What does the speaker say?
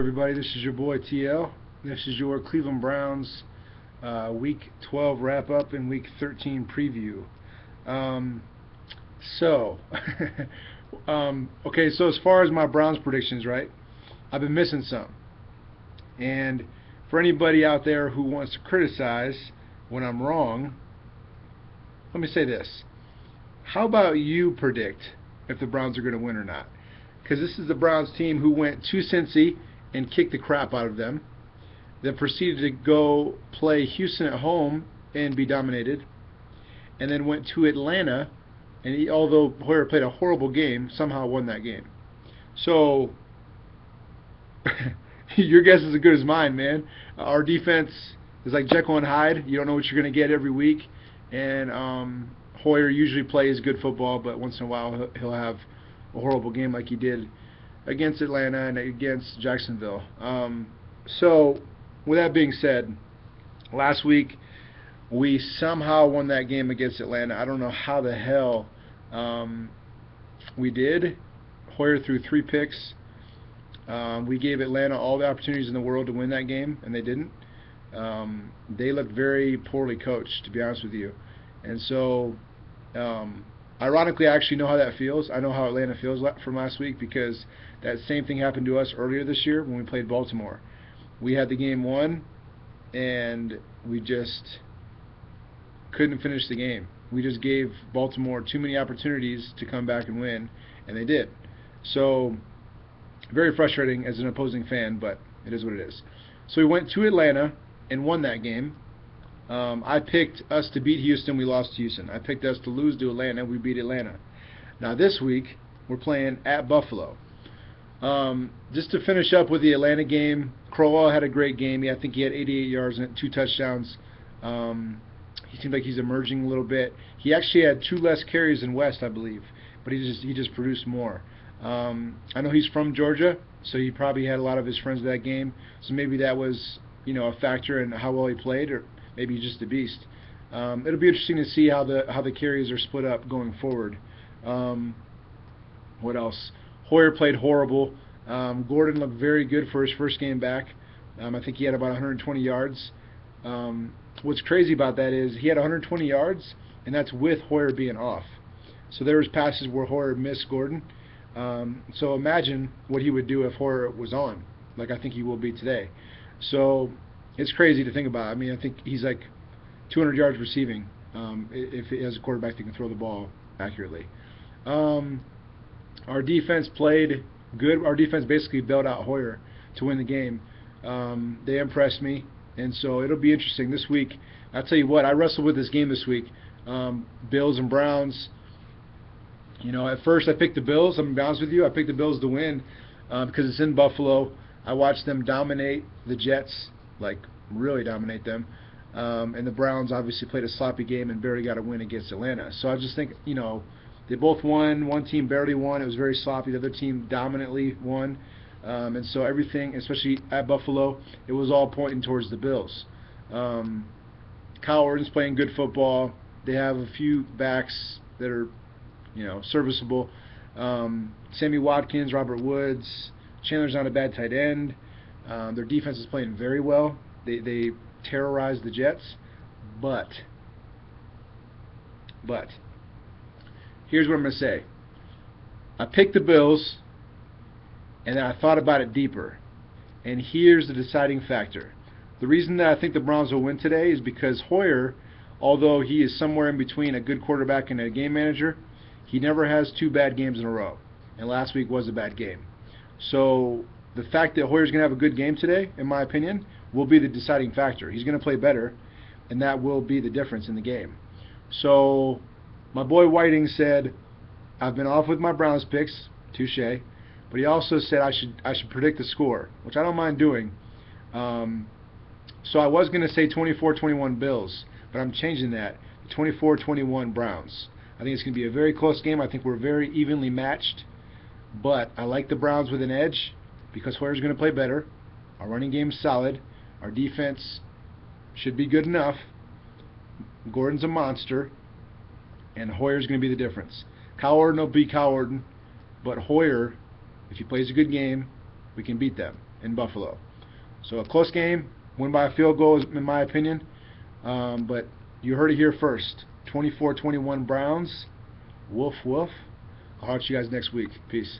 everybody? This is your boy TL. This is your Cleveland Browns Week 12 wrap-up and Week 13 preview. So, okay, so as far as my Browns predictions, right, I've been missing some. And for anybody out there who wants to criticize when I'm wrong, let me say this. How about you predict if the Browns are going to win or not? Because this is the Browns team who went to Cincy and kicked the crap out of them. Then proceeded to go play Houston at home and be dominated. And then went to Atlanta, and although Hoyer played a horrible game, somehow won that game. So, your guess is as good as mine, man. Our defense is like Jekyll and Hyde. You don't know what you're going to get every week. And Hoyer usually plays good football, but once in a while he'll have a horrible game like he did against Atlanta and against Jacksonville. So, with that being said, last week we somehow won that game against Atlanta. I don't know how the hell we did. Hoyer threw 3 picks. We gave Atlanta all the opportunities in the world to win that game, and they didn't. They looked very poorly coached, to be honest with you. And so, ironically, I actually know how that feels. I know how Atlanta feels from last week because that same thing happened to us earlier this year when we played Baltimore. We had the game won, and we just couldn't finish the game. We just gave Baltimore too many opportunities to come back and win, and they did. So, very frustrating as an opposing fan, but it is what it is. So we went to Atlanta and won that game. I picked us to beat Houston. We lost to Houston. I picked us to lose to Atlanta. We beat Atlanta. Now this week, we're playing at Buffalo. Just to finish up with the Atlanta game, Crowell had a great game. I think he had 88 yards and 2 touchdowns. He seems like he's emerging a little bit. He actually had 2 less carries than West, I believe, but he just produced more. I know he's from Georgia, so he probably had a lot of his friends at that game. So maybe that was, a factor in how well he played, or maybe he's just a beast. It'll be interesting to see how the carries are split up going forward. What else? Hoyer played horrible. Gordon looked very good for his first game back. I think he had about 120 yards. What's crazy about that is he had 120 yards, and that's with Hoyer being off. So there was passes where Hoyer missed Gordon. So imagine what he would do if Hoyer was on, like I think he will be today. So it's crazy to think about. I mean, I think he's like 200 yards receiving if he has a quarterback that can throw the ball accurately. Our defense played good. Our defense basically bailed out Hoyer to win the game. They impressed me, and so it'll be interesting this week. I'll tell you what, I wrestled with this game this week. Bills and Browns. At first I picked the Bills. I'm going to be honest with you. I picked the Bills to win because it's in Buffalo. I watched them dominate the Jets, like really dominate them. And the Browns obviously played a sloppy game and barely got a win against Atlanta. So I just think, they both won. One team barely won. It was very sloppy. The other team dominantly won. And so everything, especially at Buffalo, it was all pointing towards the Bills. Kyle Orton's playing good football. They have a few backs that are serviceable. Sammy Watkins, Robert Woods, Chandler's not a bad tight end. Their defense is playing very well. They terrorized the Jets, but here's what I'm going to say. I picked the Bills, and then I thought about it deeper, and here's the deciding factor. The reason that I think the Browns will win today is because Hoyer, although he is somewhere in between a good quarterback and a game manager, he never has 2 bad games in a row, and last week was a bad game. So the fact that Hoyer's going to have a good game today, in my opinion, will be the deciding factor. He's going to play better, and that will be the difference in the game. So my boy Whiting said, I've been off with my Browns picks, touche, but he also said I should predict the score, which I don't mind doing. So I was going to say 24-21 Bills, but I'm changing that to 24-21 Browns. I think it's going to be a very close game. I think we're very evenly matched. But I like the Browns with an edge because Hoyer's going to play better. Our running game's solid. Our defense should be good enough. Gordon's a monster. And Hoyer's going to be the difference. Kyle Orton will beat Kyle Orton. But Hoyer, if he plays a good game, we can beat them. in Buffalo. So a close game, win by a field goal, in my opinion. But you heard it here first. 24-21 Browns. Woof, woof. I'll talk to you guys next week. Peace.